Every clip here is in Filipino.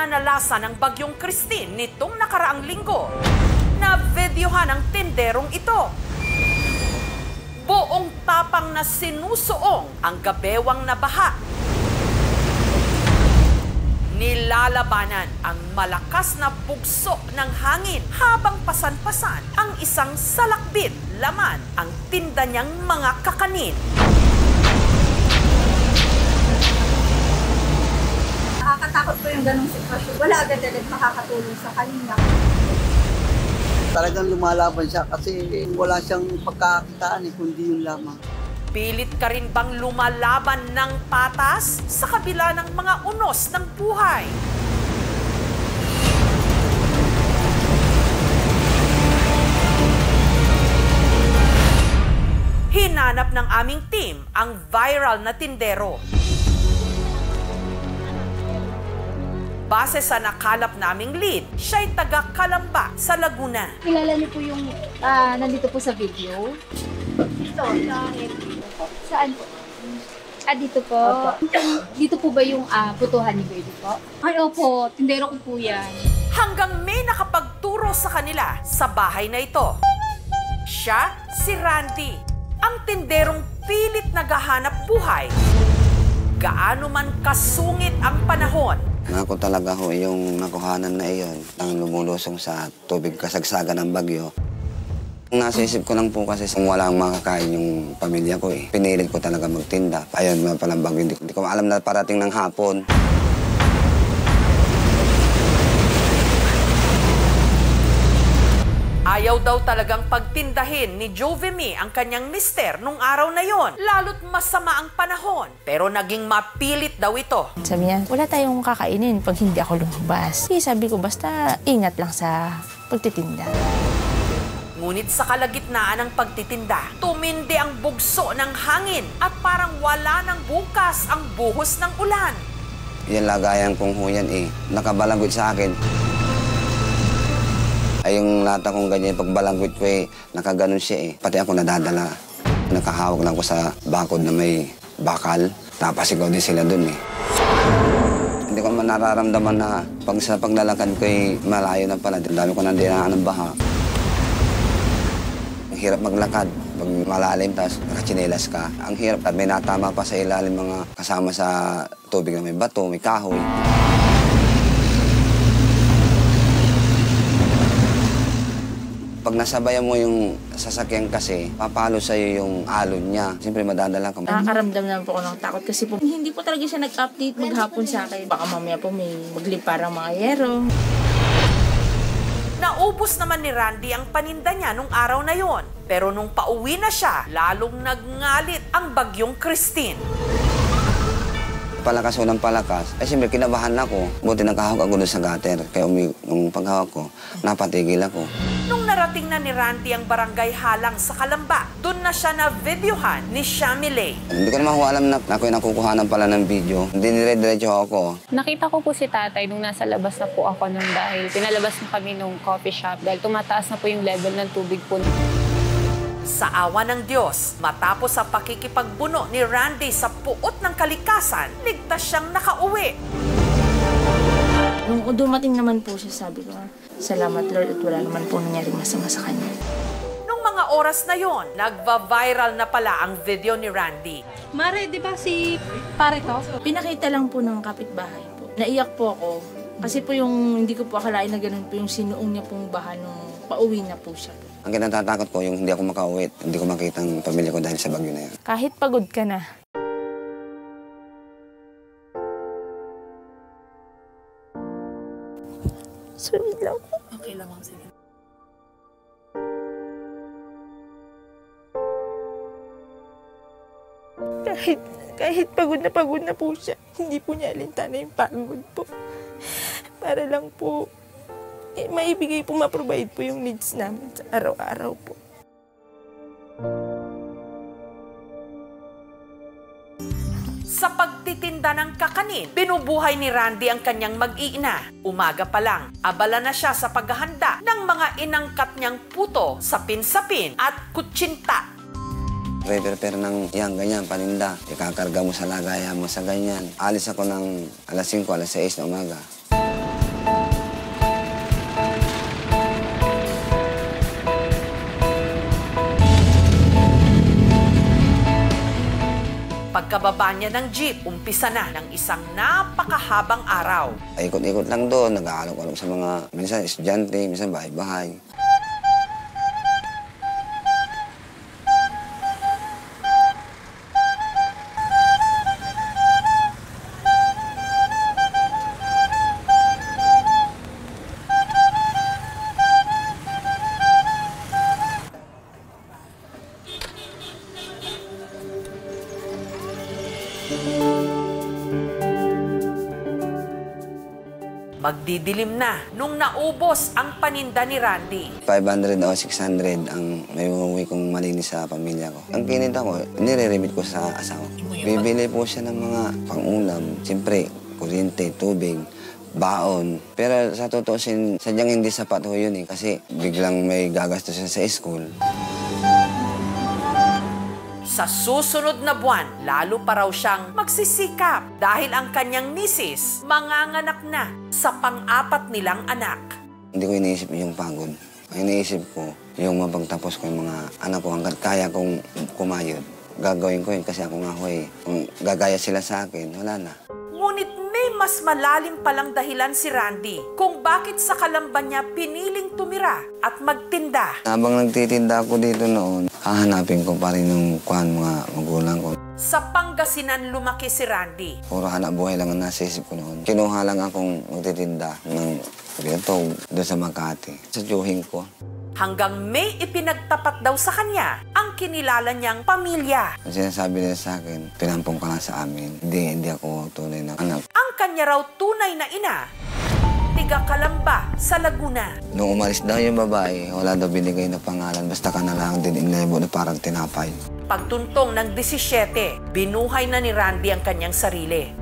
Pinanalasan ng Bagyong Christine nitong nakaraang linggo. Na-videohan ang tinderong ito. Buong tapang na sinusuong ang gabewang na baha. Nilalabanan ang malakas na bugso ng hangin habang pasan-pasan ang isang salakbit, laman ang tinda niyang mga kakanin. Nakakatakot po yung ganong sitwasyon. Wala agad-agad makakatulong sa kanila. Talagang lumalaban siya kasi wala siyang pagkakakitaan kundi yung lamang. Pilit ka rin bang lumalaban ng patas sa kabila ng mga unos ng buhay? Hinanap ng aming team ang viral na tindero. Base sa nakalap naming lead, siya'y taga Calamba sa Laguna. Kilala niyo po yung nandito po sa video? Ito, Saan po? Dito po. Dito po ba yung putuhan ni Baby po? ay opo, tindero ko po yan. Hanggang may nakapagturo sa kanila sa bahay na ito. Siya si Randy, ang tinderong pilit naghahanap buhay. Gaano man kasungit ang panahon, Ako talaga ho yung nakuhanan na iyon, ang lumulusong sa tubig kasagsagan ng bagyo. Nasa isip ko lang po kasi kung walang makakain yung pamilya ko eh. Pinilit ko talaga magtinda. Ayun, mga palang bagyo, hindi ko alam na parating ng hapon. ayaw daw talagang pagtindahin ni Jovemy ang kanyang mister nung araw na yon, lalo't masama ang panahon. Pero naging mapilit daw ito. Sabi niya, wala tayong kakainin pag hindi ako lumabas. Sabi ko, basta ingat lang sa pagtitinda. Ngunit sa kalagitnaan ng pagtitinda, tumindi ang bugso ng hangin at parang wala ng bukas ang buhos ng ulan. Yan lagayan kong huyan eh. Nakabalanggot sa akin. Ay yung lata kong ganyan, pagbalanggot ko eh, nakaganon siya eh. Pati ako nadadala. Nakahawak lang ko sa bakod na may bakal. Napasigaw din sila dun eh. Hindi ko naman nararamdaman na pag sa paglalakad ko eh, malayo na pala. Dami ko nang dinaan ng baha. Ang hirap maglakad. Pag malalim, tapos nakachinelas ka. Ang hirap at may natama pa sa ilalim mga kasama sa tubig na may bato, may kahoy. Pag nasabayan mo yung sasakyan kasi, papalo sa'yo yung alon niya. Siyempre madadala ka. Nakakaramdam naman po ako ng takot kasi po hindi po talaga siya nag-update maghapon sa akin. Baka mamaya po may magliparang mga yero. Naubos naman ni Randy ang paninda niya nung araw na yon. Pero nung pauwi na siya, lalong nagngalit ang Bagyong Christine. Palakas o ng palakas, eh siyempre kinabahan ako. Buti nakahawak ako doon sa gutter. Kaya nung paghawak ko, napatigil ako. Nung narating na ni Randy ang barangay Halang sa Calamba, doon na siya na-videohan ni Shamilay. Hindi ko naman alam na ako yung nakukuhanan pala ng video. Hindi nire-diretso ako. Nakita ko po si tatay nung nasa labas na po ako nung dahil pinalabas na kami nung coffee shop dahil tumataas na po yung level ng tubig po. Sa awa ng Diyos, matapos sa pakikipagbuno ni Randy sa puot ng kalikasan, ligtas siyang nakauwi. Nung dumating naman po siya, sabi ko, salamat Lord at wala naman po nangyaring masama sa kanya. Nung mga oras na yon, nagva-viral na pala ang video ni Randy. Mare, di ba si pare to? Pinakita lang po ng kapitbahay po. Naiyak po ako kasi po yung hindi ko po akalain na ganun po yung sinuong niya pong baha nung pauwi na po siya. Ang kinatatakot ko yung hindi ako makauwi, hindi ko makita ang pamilya ko dahil sa bagyo na yun. Kahit pagod ka na, Sorry lang po. Okay lang ako, sige. Kahit pagod na po siya, hindi po niya alintana yung pagod po. Para lang po, maibigay po, ma-provide po yung needs namin sa araw-araw po. Sa pagtitinda ng kakanin, binubuhay ni Randy ang kanyang mag-iina. Umaga pa lang, abala na siya sa paghahanda ng mga inangkat niyang puto, sapin-sapin at kutsinta. Prepare ng yan, ganyan, paninda. Ikakarga mo sa lagayan mo sa ganyan. Alis ako ng alas 5, alas 6 na umaga. Pagkababa niya ng jeep, umpisa na ng isang napakahabang araw. Ikot-ikot lang doon, nag-aalok-alok sa mga, minsan estudyante, minsan bahay-bahay. Magdidilim na nung naubos ang paninda ni Randy. 500 o 600 ang may uuwi kong malinis sa pamilya ko. Ang kininta ko, nire-remit ko sa asawa ko. Bibili po siya ng mga pang-ulam, siyempre, kuryente, tubig, baon. Pero sa totoo, sadyang hindi sapat ho yun kasi biglang may gagastos siya sa school. Sa susunod na buwan, lalo pa raw siyang magsisikap dahil ang kanyang misis manganganak na sa pang-apat nilang anak. Hindi ko iniisip yung pagod. Ang iniisip ko, yung mapagtapos ko yung mga anak ko hanggat kaya kong kumayod. Gagawin ko yun kasi ako nga ho kung gagaya sila sa akin, wala na. Ngunit may mas malalim palang dahilan si Randy kung bakit sa Calamba niya piniling tumira at magtinda. Habang nagtitinda ako dito noon, hahanapin ko pa rin yung mga magulang ko. Sa Pangasinan lumaki si Randy. Puro hanap buhay lang ang nasa isip ko noon. Kinuha lang akong magtitinda ng biltong doon sa Makati. Sa tiyuhin ko. Hanggang may ipinagtapat daw sa kanya ang kinilala niyang pamilya. Ang sinasabi nila sa akin, pinampong ka lang sa amin. Hindi ako tunay na anak. Ang kanya raw tunay na ina, tiga Calamba sa Laguna. Nung umalis daw yung babae, wala daw binigay na pangalan. Basta ka na lang din inlebo na parang tinapay. Pagtuntong ng 17, binuhay na ni Randy ang kanyang sarili.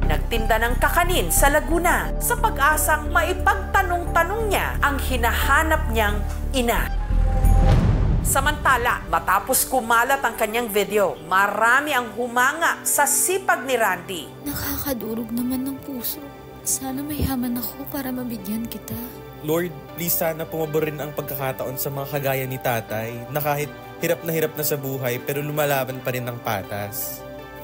Nagtinda ng kakanin sa Laguna sa pag-asang maipagtanong-tanong niya ang hinahanap niyang ina. Samantala, matapos kumalat ang kanyang video, marami ang humanga sa sipag ni Randy. Nakakadurog naman ng puso. Sana mayaman ako para mabigyan kita. Lord, please sana pumabor rin ang pagkakataon sa mga kagaya ni tatay na kahit hirap na sa buhay pero lumalaban pa rin ng patas.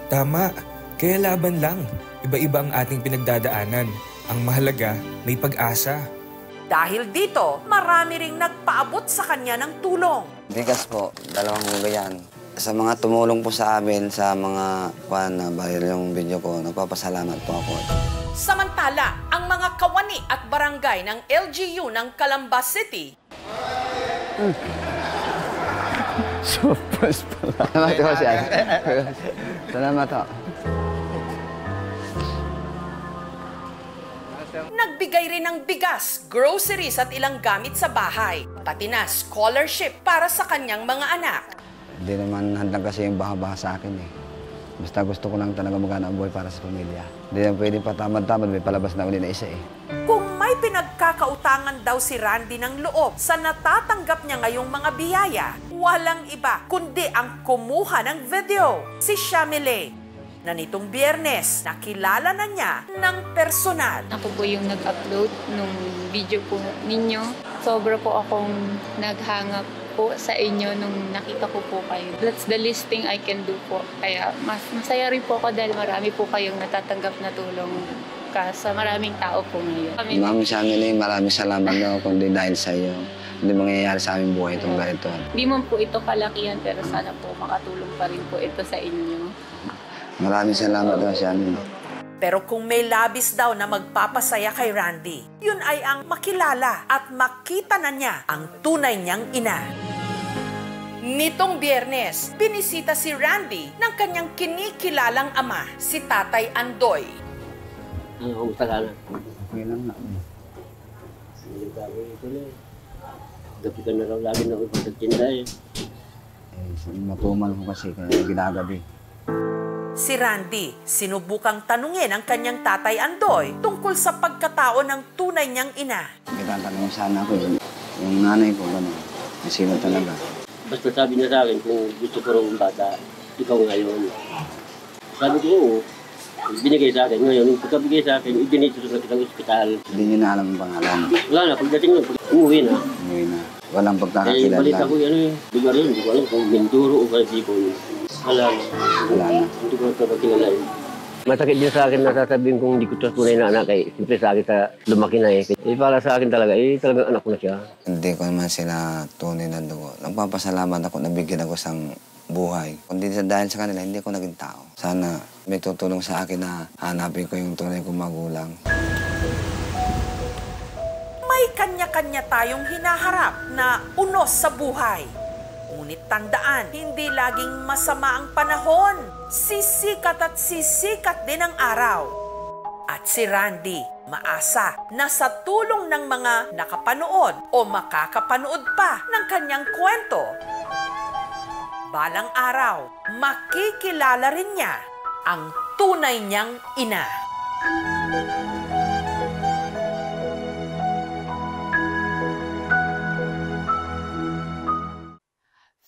Tama, kaya laban lang. Iba-iba ang ating pinagdadaanan. Ang mahalaga, may pag-asa. Dahil dito, marami ring nagpaabot sa kanya ng tulong. Bigas po, 2 ganyan. Sa mga tumulong po sa amin, sa mga na bahil yung video ko, nagpapasalamat po ako. Samantala, ang mga kawani at barangay ng LGU ng Calamba City. Surprise pala. Salamat po siya. Salamat po. Nagbigay rin ng bigas, groceries at ilang gamit sa bahay, pati na scholarship para sa kanyang mga anak. Hindi naman handang kasi yung baha-baha sa akin Basta gusto ko lang talaga maghanap buhay para sa pamilya. Hindi na pwede pa tamad-tamad, may palabas na uli na isa Kung may pinagkakautangan daw si Randy ng loob sa natatanggap niya ngayong mga biyaya, walang iba kundi ang kumuha ng video, si Shamile, na nitong Biyernes, nakilala na niya ng personal. Ako po yung nag-upload nung video po ninyo. Sobra po akong naghangap po sa inyo nung nakita ko po kayo. That's the least thing I can do po. Kaya masaya rin po ako dahil marami po kayong natatanggap na tulong sa maraming tao po ngayon. Ma'am Shamile, maraming salamat daw kundi dahil sa iyo. Hindi mangyayari sa aming buhay itong ganito. Hindi man po ito kalakihan pero sana po makatulong pa rin po ito sa inyo. Maraming salamat daw siya. Pero kung may labis daw na magpapasaya kay Randy, yun ay ang makilala at makita na niya ang tunay niyang ina. Nitong Biyernes, binisita si Randy ng kanyang kinikilalang ama, si Tatay Andoy. Kumusta ka na? Okay lang na. Gabi ka na raw lagi na pagkatinda Matumal ko kasi kaya ginagabi. Si Randy, sinubukang tanungin ang kanyang Tatay Andoy tungkol sa pagkatao ng tunay niyang ina. Kitatanong sana ako yung nanay ko, gano'n. Sino talaga. Basta sabi niya sa akin kung gusto ko raw ng bata, ikaw ngayon. Sabi ko, oo. Binigay sa akin ngayon. Yung pagkabigay sa akin, ibinito sa kitang ospital. Hindi niyo na alam ang pangalan. Wala na, pagdating nun, umuwi na. Umuwi na. Walang balita pagkakakilanlan. ko yan lugar yun, hindi ko alam kung Mindoro o Kalipon. Wala na. Wala na. Hindi ko nakakilala yun. Masakit din sa akin na sasabihin kung hindi ko ito tunay na anak eh. Siyempre sa akin sa lumaki na eh. Para sa akin talaga, talagang anak ko na siya. Hindi ko naman sila tunay na dugo. Nagpapasalamat ako na bigyan ako sang buhay. Kundi dahil sa kanila, hindi ako naging tao. Sana may tutulong sa akin na hanapin ko yung tunay kong magulang. May kanya-kanya tayong hinaharap na unos sa buhay. Ngunit tandaan, hindi laging masama ang panahon. Sisikat at sisikat din ang araw. At si Randy, maasa na sa tulong ng mga nakapanood o makakapanood pa ng kanyang kwento, balang araw, makikilala rin niya ang tunay niyang ina.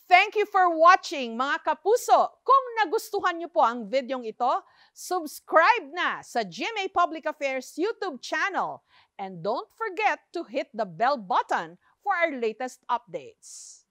Thank you for watching, mga kapuso. Kung nagustuhan niyo po ang videong ito, subscribe na sa GMA Public Affairs YouTube channel. And don't forget to hit the bell button for our latest updates.